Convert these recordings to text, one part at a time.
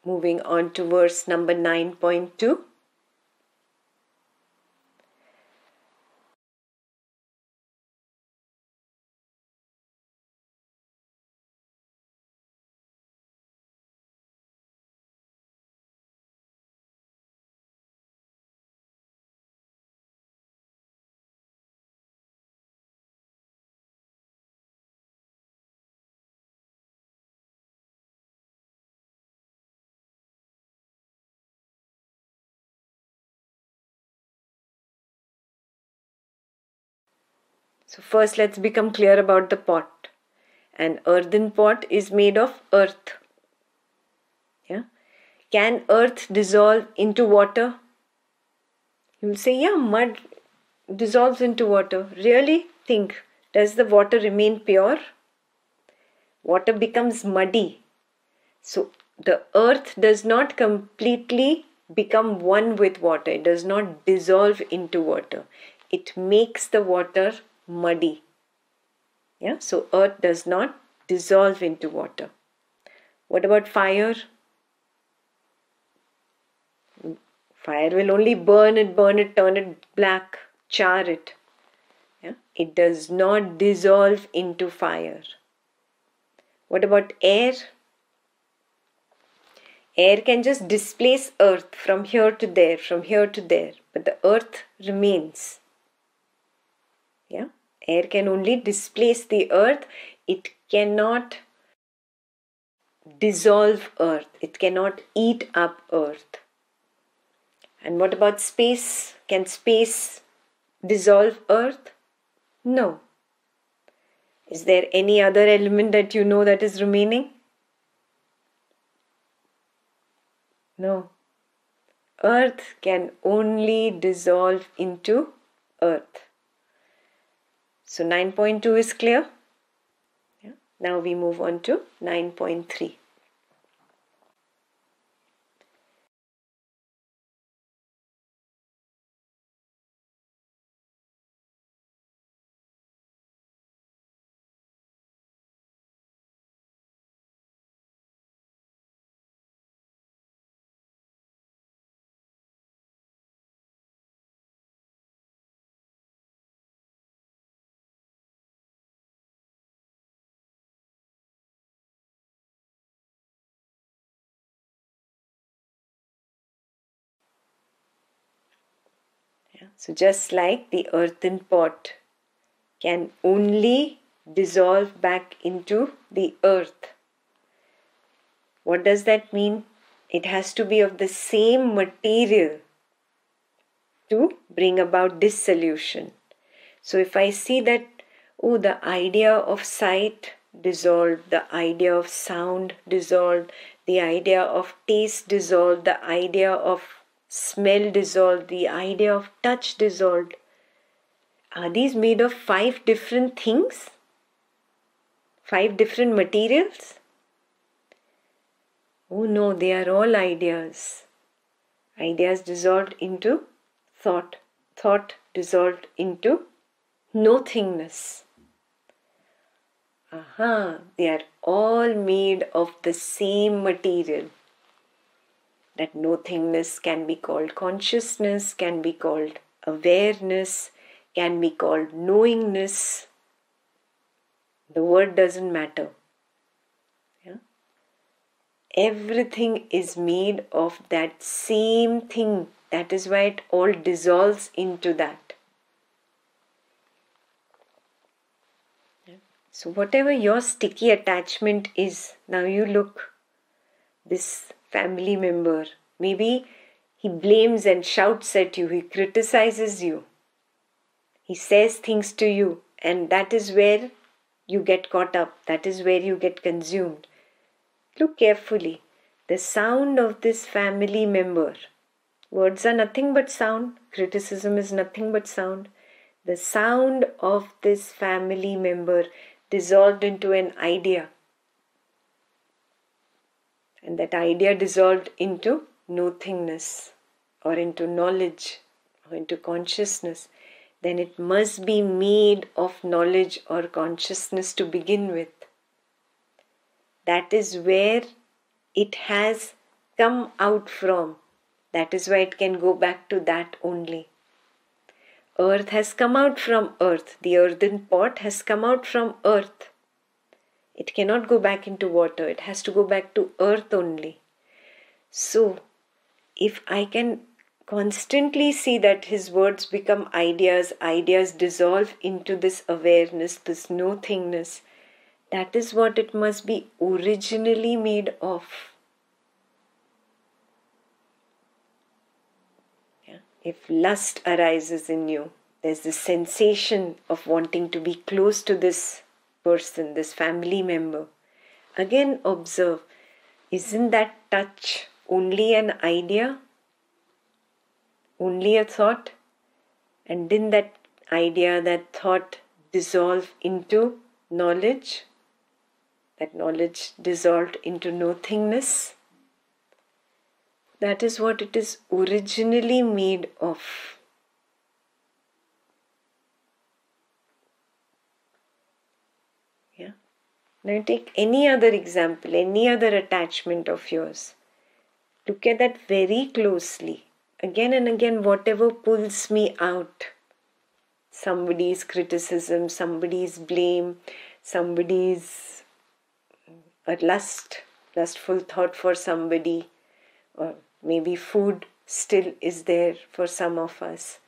moving on to verse number 9.2. So first let's become clear about the pot. An earthen pot is made of earth. Yeah. Can earth dissolve into water? You will say, yeah, mud dissolves into water. Really? Think. Does the water remain pure? Water becomes muddy. So the earth does not completely become one with water. It does not dissolve into water. It makes the water muddy. Yeah, so earth does not dissolve into water. What about fire? Fire will only burn it, turn it black, char it. Yeah? It does not dissolve into fire. What about air? Air can just displace earth from here to there, from here to there, but the earth remains. Yeah? Air can only displace the earth. It cannot dissolve earth. It cannot eat up earth. And what about space? Can space dissolve earth? No. Is there any other element that you know that is remaining? No. Earth can only dissolve into earth. So 9.2 is clear? Yeah. Now we move on to 9.3. Yeah. So just like the earthen pot can only dissolve back into the earth. What does that mean? It has to be of the same material to bring about dissolution. So if I see that, oh, the idea of sight dissolved, the idea of sound dissolved, the idea of taste dissolved, the idea of smell dissolved, the idea of touch dissolved. Are these made of 5 different things? 5 different materials? Oh no, they are all ideas. Ideas dissolved into thought. Thought dissolved into nothingness. They are all made of the same material. That nothingness can be called consciousness, can be called awareness, can be called knowingness. The word doesn't matter. Yeah? Everything is made of that same thing. That is why it all dissolves into that. Yeah? So whatever your sticky attachment is, now you look, this family member, maybe he blames and shouts at you, he criticizes you, he says things to you, and that is where you get caught up, that is where you get consumed. Look carefully. The sound of this family member, words are nothing but sound, criticism is nothing but sound. The sound of this family member dissolved into an idea. And that idea dissolved into nothingness, or into knowledge, or into consciousness. Then it must be made of knowledge or consciousness to begin with. That is where it has come out from. That is why it can go back to that only. Earth has come out from earth. The earthen pot has come out from earth. It cannot go back into water. It has to go back to earth only. So, if I can constantly see that his words become ideas, ideas dissolve into this awareness, this nothingness, that is what it must be originally made of. Yeah. If lust arises in you, there's this sensation of wanting to be close to this person, this family member. Again, observe, isn't that touch only an idea? Only a thought? And didn't that idea, that thought dissolve into knowledge? That knowledge dissolved into nothingness? That is what it is originally made of. Yeah. Now take any other example, any other attachment of yours. Look at that very closely. Again and again, whatever pulls me out. Somebody's criticism, somebody's blame, somebody's a lustful thought for somebody, or maybe food still is there for some of us.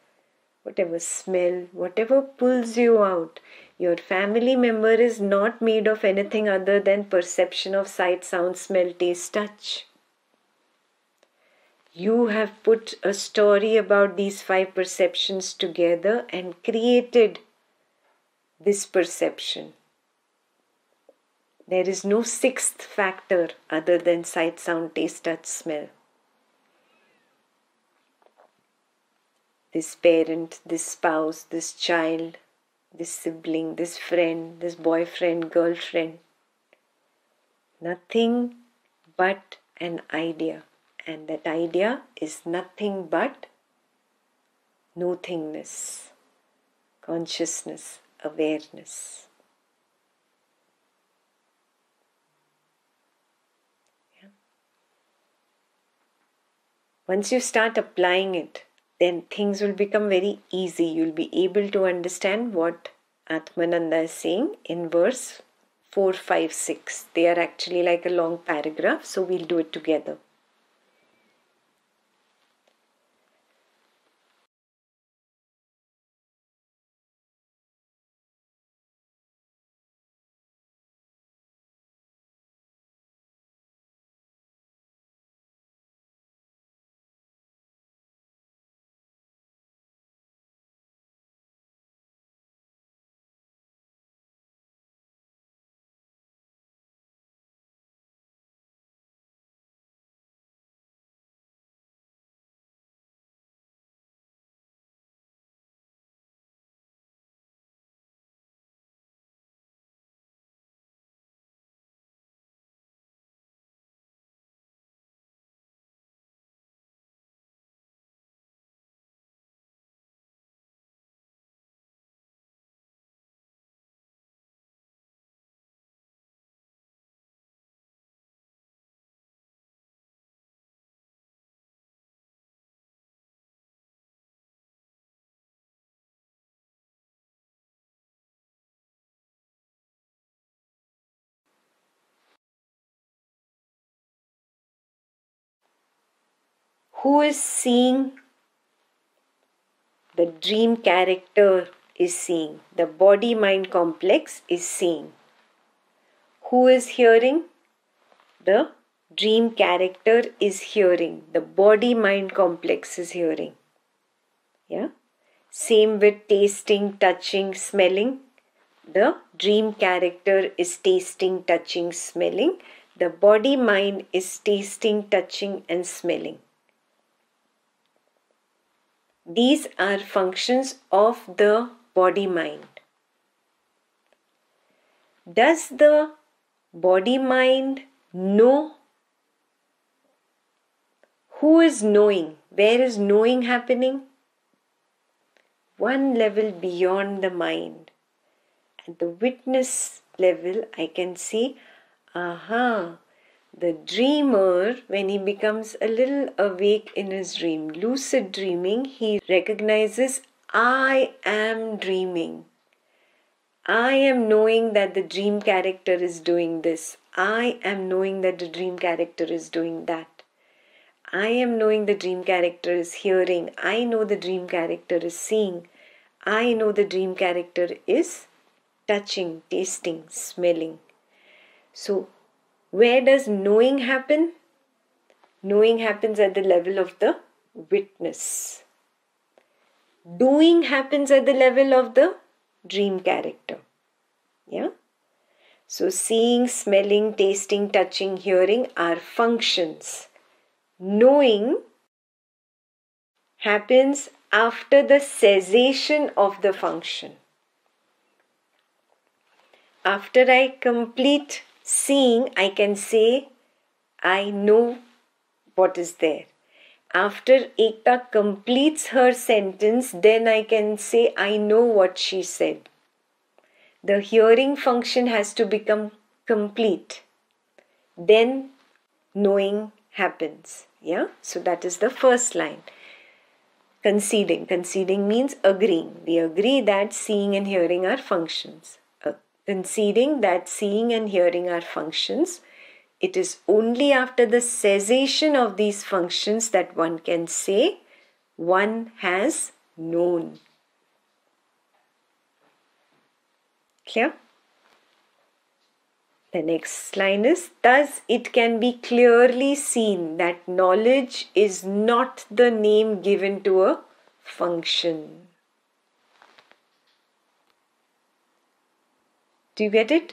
Whatever smell, whatever pulls you out. Your family member is not made of anything other than perception of sight, sound, smell, taste, touch. You have put a story about these 5 perceptions together and created this perception. There is no 6th factor other than sight, sound, taste, touch, smell. This parent, this spouse, this child, this sibling, this friend, this boyfriend, girlfriend. Nothing but an idea. And that idea is nothing but nothingness, consciousness, awareness. Yeah. Once you start applying it, then things will become very easy. You'll be able to understand what Atmananda is saying in verse 4, 5, 6. They are actually like a long paragraph, so we'll do it together. Who is seeing? The dream character is seeing. The body-mind complex is seeing. Who is hearing? The dream character is hearing. The body-mind complex is hearing. Yeah. Same with tasting, touching, smelling. The dream character is tasting, touching, smelling. The body-mind is tasting, touching and smelling. These are functions of the body-mind. Does the body-mind know? Who is knowing? Where is knowing happening? One level beyond the mind. At the witness level, I can see, The dreamer, when he becomes a little awake in his dream, lucid dreaming, he recognizes, I am dreaming. I am knowing that the dream character is doing this. I am knowing that the dream character is doing that. I am knowing the dream character is hearing. I know the dream character is seeing. I know the dream character is touching, tasting, smelling. So, where does knowing happen? Knowing happens at the level of the witness. Doing happens at the level of the dream character. Yeah? So, seeing, smelling, tasting, touching, hearing are functions. Knowing happens after the cessation of the function. After I complete seeing, I can say, I know what is there. After Ekta completes her sentence, then I can say, I know what she said. The hearing function has to become complete. Then knowing happens. Yeah? So that is the first line. Conceding. Conceding means agreeing. We agree that seeing and hearing are functions. Conceding that seeing and hearing are functions. It is only after the cessation of these functions that one can say one has known. Clear? The next line is, thus it can be clearly seen that knowledge is not the name given to a function. Do you get it?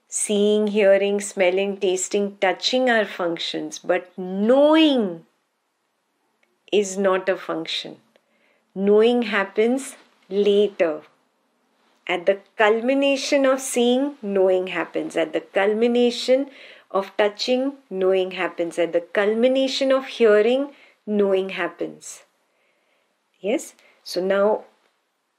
Seeing, hearing, smelling, tasting, touching are functions, but knowing is not a function. Knowing happens later. At the culmination of seeing, knowing happens. At the culmination of touching, knowing happens. At the culmination of hearing, knowing happens. Yes? So now,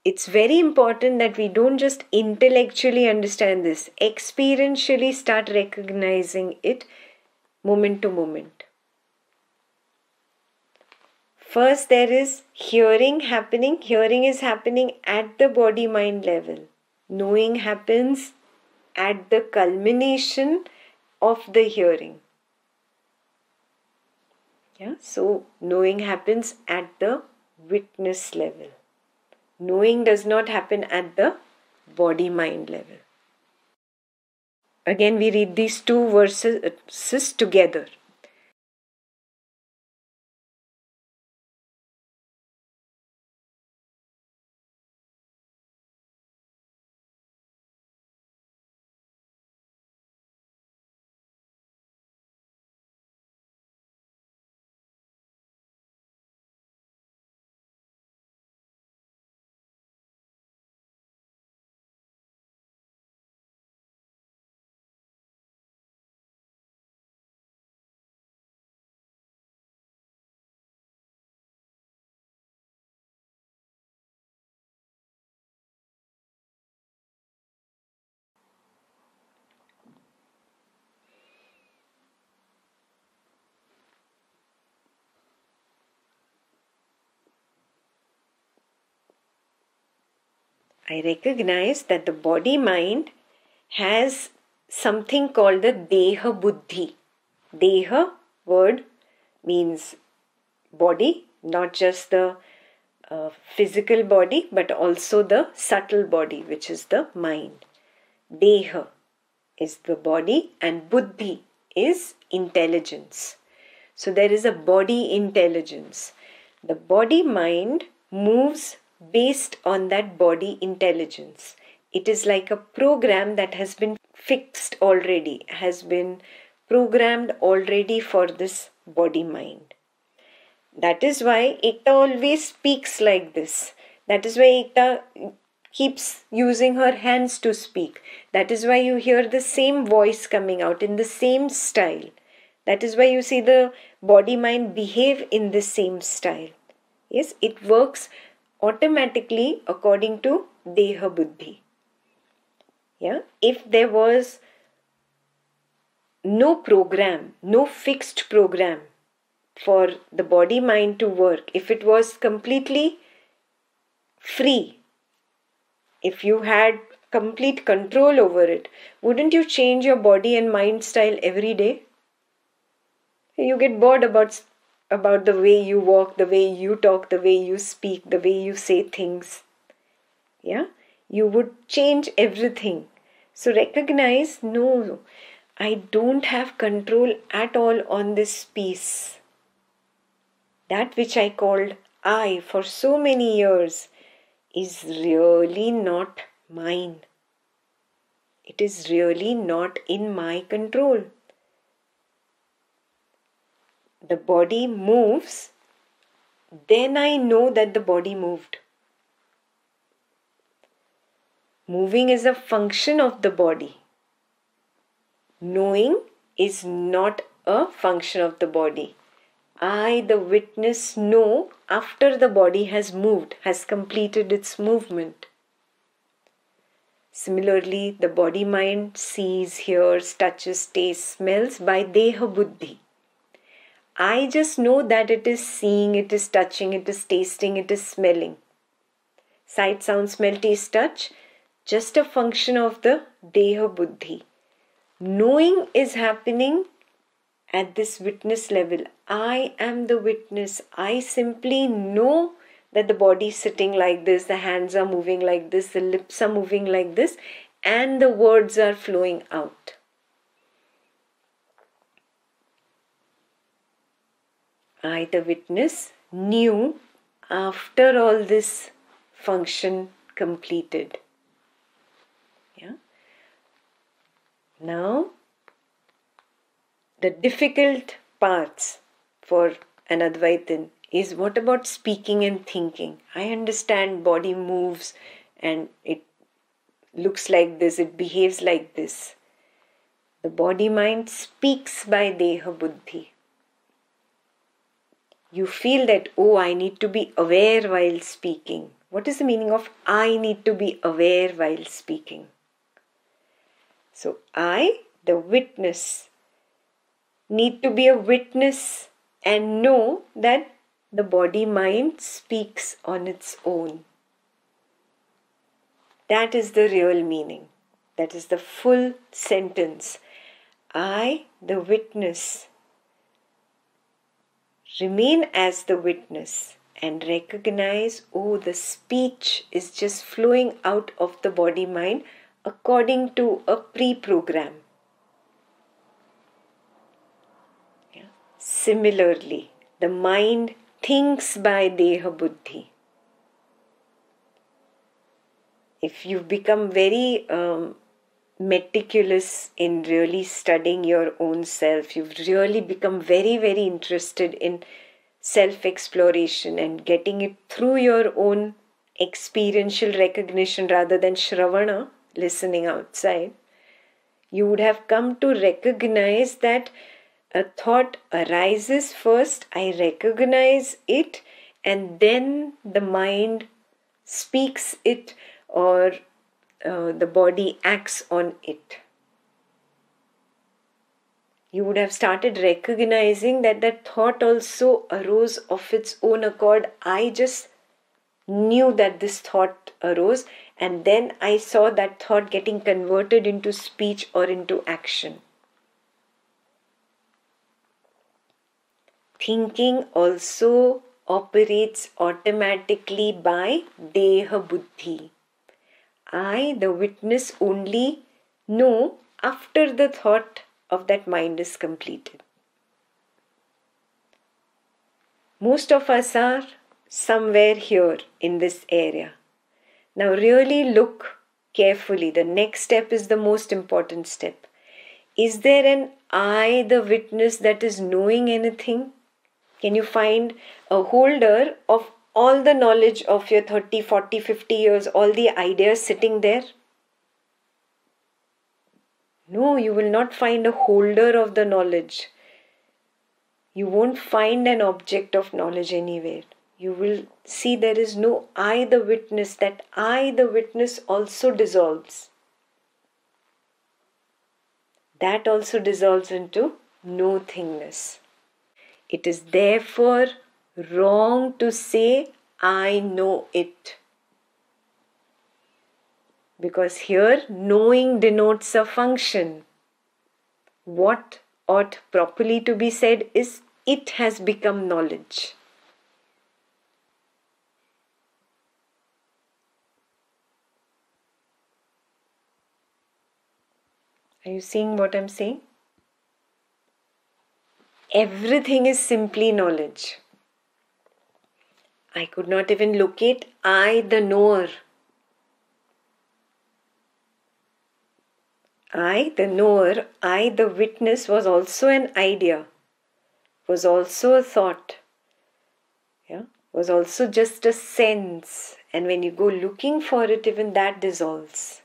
it's very important that we don't just intellectually understand this. Experientially start recognizing it moment to moment. First, there is hearing happening. Hearing is happening at the body-mind level. Knowing happens at the culmination of the hearing. Yeah? So, knowing happens at the witness level. Knowing does not happen at the body-mind level. Again, we read these two verses together. I recognize that the body-mind has something called the Deha Buddhi. Deha word means body, not just the physical body, but also the subtle body, which is the mind. Deha is the body and Buddhi is intelligence. So there is a body intelligence. The body-mind moves based on that body intelligence. It is like a program that has been fixed already, has been programmed already for this body-mind. That is why Ekta always speaks like this. That is why Ekta keeps using her hands to speak. That is why you hear the same voice coming out in the same style. That is why you see the body-mind behave in the same style. Yes, it works automatically according to Deha Buddhi. Yeah, if there was no program, no fixed program for the body mind to work. If it was completely free, if you had complete control over it, wouldn't you change your body and mind style every day? You get bored about the way you walk, the way you talk, the way you speak, the way you say things. Yeah? You would change everything. So recognize, no, I don't have control at all on this piece. That which I called I for so many years is really not mine. It is really not in my control. The body moves, then I know that the body moved. Moving is a function of the body. Knowing is not a function of the body. I, the witness, know after the body has moved, has completed its movement. Similarly, the body mind sees, hears, touches, tastes, smells by deha buddhi. I just know that it is seeing, it is touching, it is tasting, it is smelling. Sight, sound, smell, taste, touch, just a function of the deha buddhi. Knowing is happening at this witness level. I am the witness. I simply know that the body is sitting like this, the hands are moving like this, the lips are moving like this, and the words are flowing out. I, the witness, knew after all this function completed. Yeah. Now, the difficult parts for an Advaitin is, what about speaking and thinking? I understand body moves and it looks like this, it behaves like this. The body mind speaks by deha buddhi. You feel that, oh, I need to be aware while speaking. What is the meaning of I need to be aware while speaking? So I, the witness, need to be a witness and know that the body mind speaks on its own. That is the real meaning. That is the full sentence. I, the witness, remain as the witness and recognize, oh, the speech is just flowing out of the body mind according to a pre-program. Yeah. Similarly, the mind thinks by deha buddhi. If you've become very meticulous in really studying your own self, you've really become very, very interested in self-exploration and getting it through your own experiential recognition rather than shravana, listening outside, you would have come to recognize that a thought arises first, I recognize it, and then the mind speaks it or the body acts on it. You would have started recognizing that that thought also arose of its own accord. I just knew that this thought arose, and then I saw that thought getting converted into speech or into action. Thinking also operates automatically by deha buddhi. I, the witness, only know after the thought of that mind is completed. Most of us are somewhere here in this area. Now really look carefully. The next step is the most important step. Is there an I, the witness, that is knowing anything? Can you find a holder of all the knowledge of your 30, 40, 50 years, all the ideas sitting there? No, you will not find a holder of the knowledge. You won't find an object of knowledge anywhere. You will see there is no I, the witness. That I, the witness, also dissolves. that also dissolves into no-thingness. It is therefore wrong to say, I know it. Because here, knowing denotes a function. What ought properly to be said is, it has become knowledge. Are you seeing what I'm saying? Everything is simply knowledge. I could not even locate I, the knower. I, the knower, I, the witness, was also an idea, was also a thought, was also just a sense. And when you go looking for it, even that dissolves.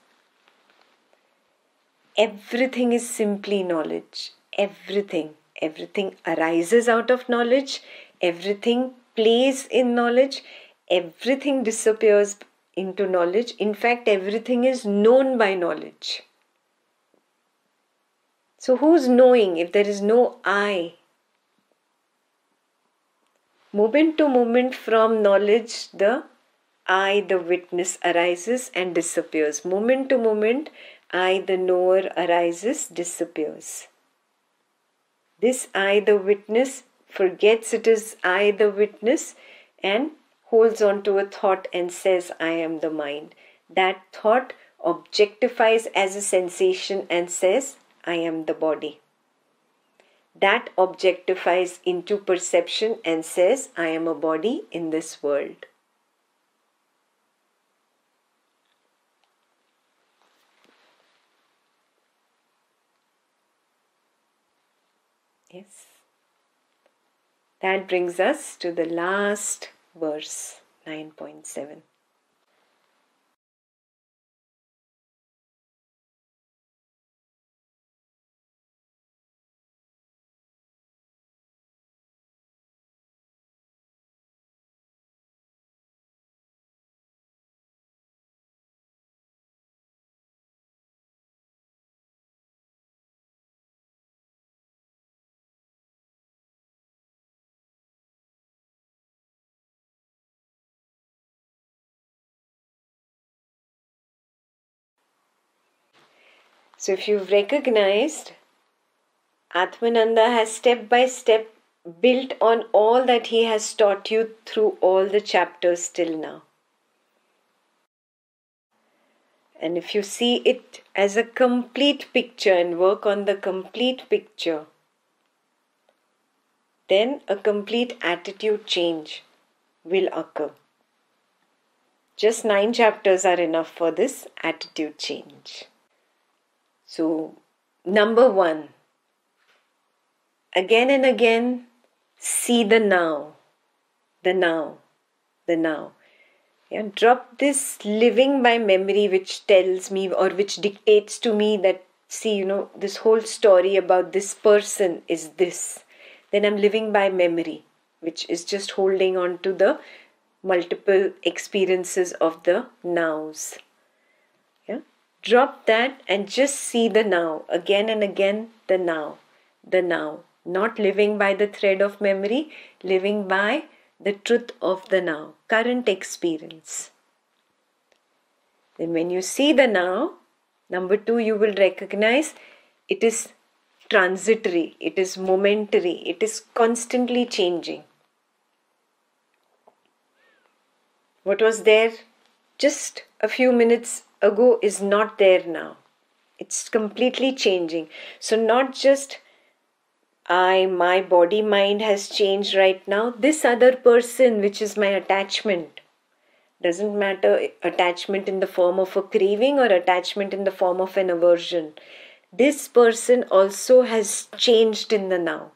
Everything is simply knowledge. Everything. Everything arises out of knowledge. Everything plays in knowledge. Everything disappears into knowledge. In fact, everything is known by knowledge. So who's knowing if there is no I? Moment to moment from knowledge, the I, the witness, arises and disappears. Moment to moment, I, the knower, arises, disappears. This I, the witness, forgets it is I, the witness, and holds on to a thought and says, I am the mind. That thought objectifies as a sensation and says, I am the body. That objectifies into perception and says, I am a body in this world. Yes. That brings us to the last verse, 9.7. So if you've recognized, Atmananda has step by step built on all that he has taught you through all the chapters till now. And if you see it as a complete picture and work on the complete picture, then a complete attitude change will occur. Just 9 chapters are enough for this attitude change. So, number 1, again and again, see the now, the now, the now. Drop this living by memory which tells me or which dictates to me that, see, this whole story about this person is this. Then I'm living by memory, which is just holding on to the multiple experiences of the nows. Drop that and just see the now. Again and again, the now, the now. Not living by the thread of memory, living by the truth of the now, current experience. Then when you see the now, number 2, you will recognize it is transitory, it is momentary, it is constantly changing. What was there just a few minutes ago is not there now. It's completely changing. So not just my body, mind has changed right now. This other person, which is my attachment, doesn't matter attachment in the form of a craving or attachment in the form of an aversion. This person also has changed in the now.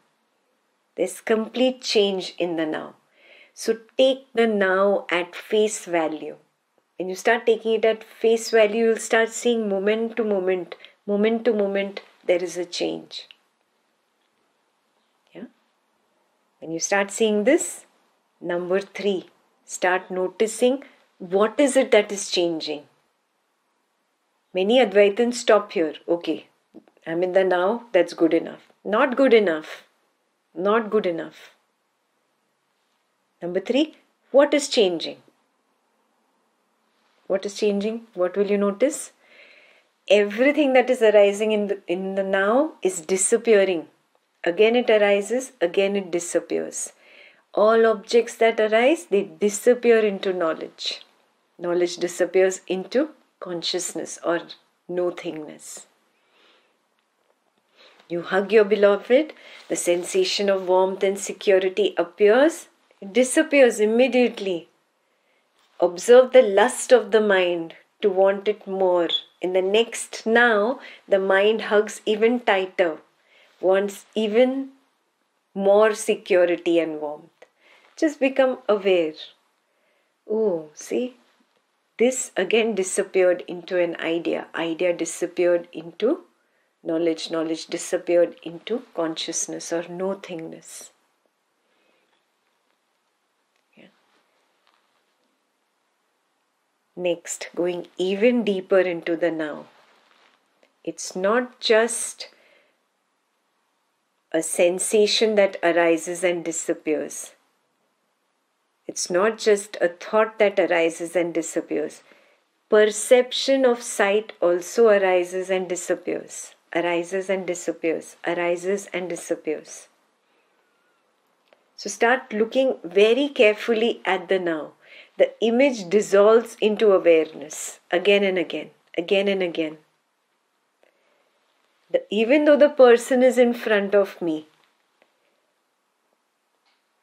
There's complete change in the now. So take the now at face value. When you start taking it at face value, you'll start seeing moment to moment, there is a change. When you start seeing this, number 3, start noticing what is it that is changing. Many Advaitins stop here. Okay, I'm in the now, that's good enough. Not good enough. Not good enough. Number 3, what is changing? What is changing? What will you notice? Everything that is arising in the now is disappearing. Again it arises, again it disappears. All objects that arise, they disappear into knowledge. Knowledge disappears into consciousness or nothingness. You hug your beloved, the sensation of warmth and security appears, it disappears immediately. Observe the lust of the mind to want it more. In the next now, the mind hugs even tighter, wants even more security and warmth. Just become aware. Oh, see, this again disappeared into an idea. Idea disappeared into knowledge. Knowledge disappeared into consciousness or nothingness. Next, going even deeper into the now. It's not just a sensation that arises and disappears. It's not just a thought that arises and disappears. Perception of sight also arises and disappears. Arises and disappears. Arises and disappears. So start looking very carefully at the now. The image dissolves into awareness again and again, again and again. Even though the person is in front of me,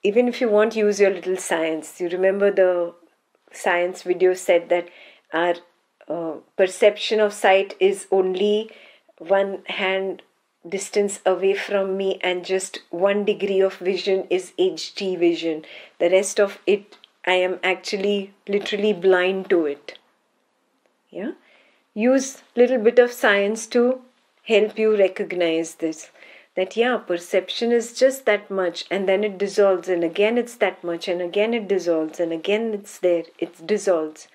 even if you want to use your little science, you remember the science video said that our perception of sight is only 1 hand distance away from me and just 1 degree of vision is HD vision. The rest of it, I am actually literally blind to it. Yeah? Use little bit of science to help you recognize this. That perception is just that much and then it dissolves and again it's that much and again it dissolves and again it's there, it dissolves.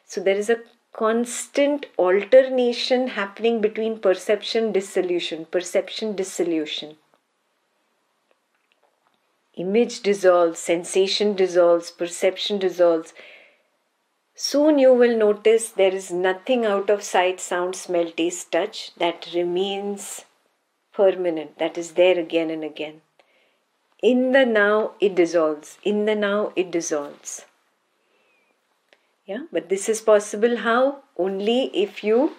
So there is a constant alternation happening between perception, dissolution, perception, dissolution. Image dissolves, sensation dissolves, perception dissolves. Soon you will notice there is nothing out of sight, sound, smell, taste, touch that remains permanent, that is there again and again. In the now it dissolves, in the now it dissolves. Yeah, but this is possible how? Only if you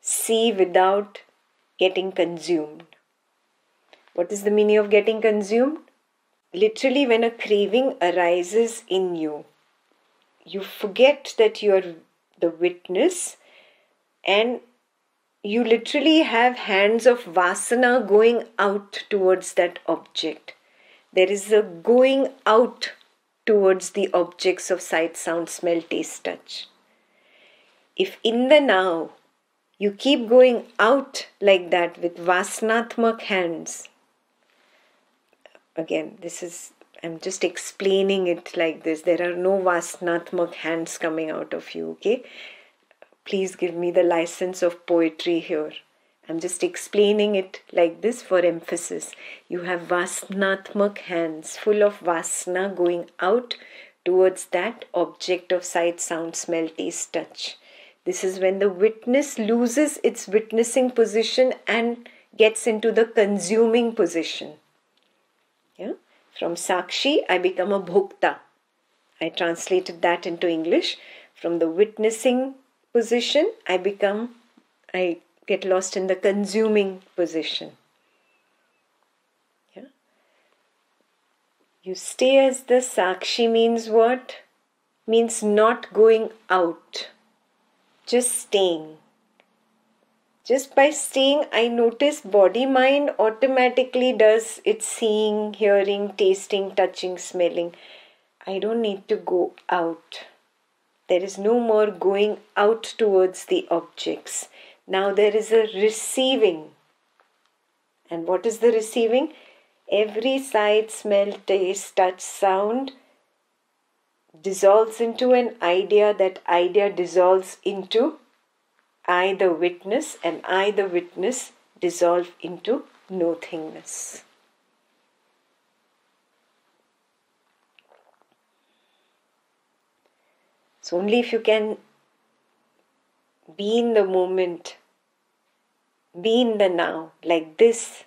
see without getting consumed. What is the meaning of getting consumed? Literally, when a craving arises in you, you forget that you are the witness and you literally have hands of vasana going out towards that object. There is a going out towards the objects of sight, sound, smell, taste, touch. If in the now you keep going out like that with vasanatmak hands, again, I'm just explaining it like this. There are no vasanatmak hands coming out of you, okay? Please give me the license of poetry here. I'm just explaining it like this for emphasis. You have vasanatmak hands full of vasana going out towards that object of sight, sound, smell, taste, touch. This is when the witness loses its witnessing position and gets into the consuming position. Yeah? From Sakshi, I become a Bhokta. I translated that into English. From the witnessing position, I get lost in the consuming position. Yeah? You stay as the Sakshi means what? Means not going out. Just staying. Just by staying, I notice body-mind automatically does its seeing, hearing, tasting, touching, smelling. I don't need to go out. There is no more going out towards the objects. Now there is a receiving. And what is the receiving? Every sight, smell, taste, touch, sound dissolves into an idea. That idea dissolves into I the witness, and I the witness dissolve into nothingness. So only if you can be in the moment, be in the now, like this,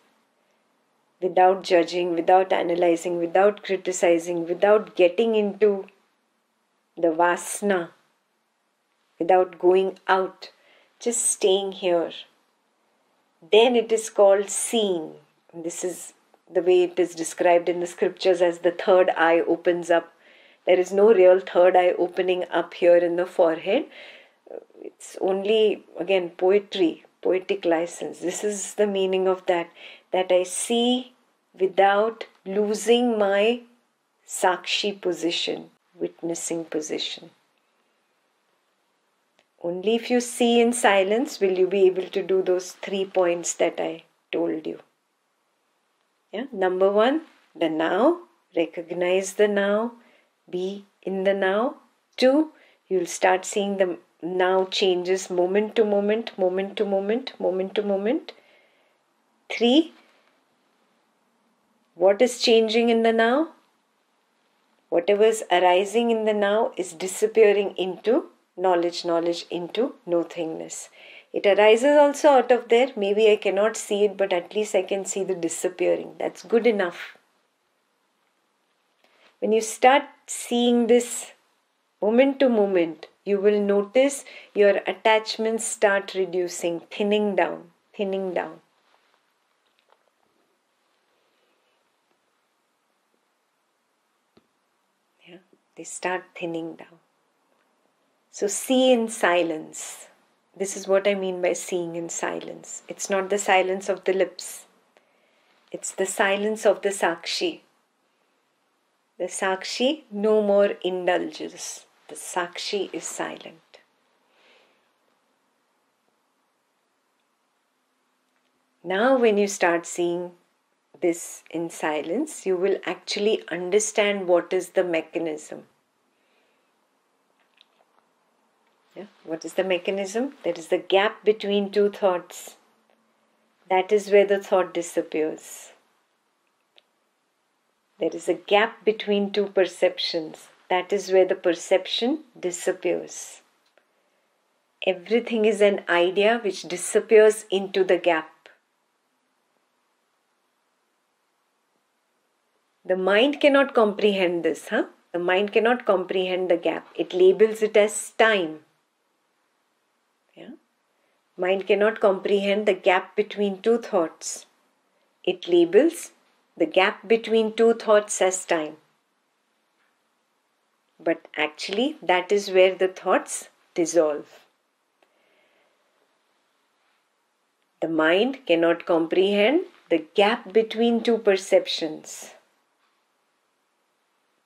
without judging, without analyzing, without criticizing, without getting into the vasana, without going out, just staying here, then it is called seeing. This is the way it is described in the scriptures as the third eye opens up. There is no real third eye opening up here in the forehead. It's only, again, poetry, poetic license. This is the meaning of that I see without losing my sakshi position, witnessing position. Only if you see in silence will you be able to do those 3 points that I told you. Yeah? Number 1, the now. Recognize the now. Be in the now. 2, you'll start seeing the now changes moment to moment, moment to moment, moment to moment. 3, what is changing in the now? Whatever is arising in the now is disappearing into knowledge, knowledge into nothingness. It arises also out of there. Maybe I cannot see it, but at least I can see the disappearing. That's good enough. When you start seeing this moment to moment, you will notice your attachments start reducing, thinning down, thinning down. Yeah, they start thinning down. So see in silence. This is what I mean by seeing in silence. It's not the silence of the lips. It's the silence of the sakshi. The sakshi no more indulges. The sakshi is silent. Now when you start seeing this in silence, you will actually understand what is the mechanism. Yeah? What is the mechanism? There is the gap between two thoughts. That is where the thought disappears. There is a gap between two perceptions. That is where the perception disappears. Everything is an idea which disappears into the gap. The mind cannot comprehend this. The mind cannot comprehend the gap. It labels it as time. Yeah? Mind cannot comprehend the gap between two thoughts. It labels the gap between two thoughts as time. But actually, that is where the thoughts dissolve. The mind cannot comprehend the gap between two perceptions.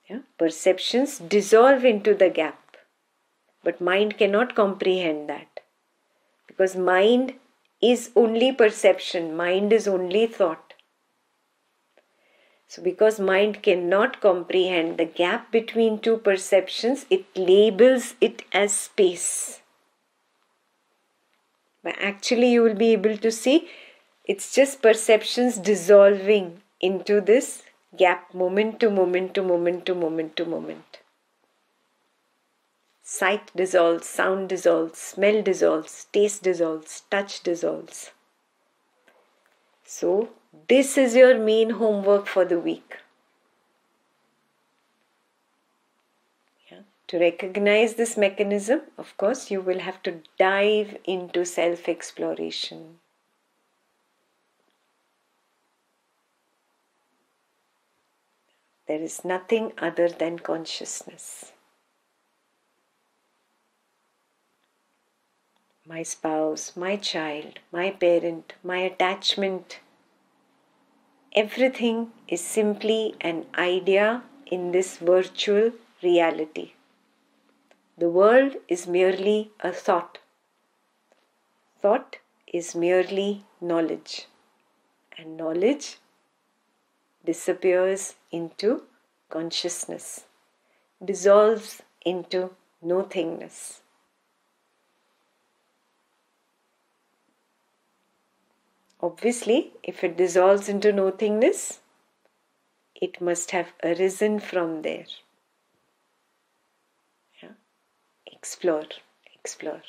Yeah? Perceptions dissolve into the gap. But mind cannot comprehend that. Because mind is only perception. Mind is only thought. So because mind cannot comprehend the gap between two perceptions, it labels it as space. But actually you will be able to see it's just perceptions dissolving into this gap moment to moment to moment to moment to moment. Sight dissolves, sound dissolves, smell dissolves, taste dissolves, touch dissolves. So, this is your main homework for the week. Yeah. To recognize this mechanism, of course, you will have to dive into self-exploration. There is nothing other than consciousness. My spouse, my child, my parent, my attachment, everything is simply an idea in this virtual reality. The world is merely a thought. Thought is merely knowledge. And knowledge disappears into consciousness, dissolves into nothingness. Obviously, if it dissolves into nothingness, it must have arisen from there. Yeah. Explore, explore.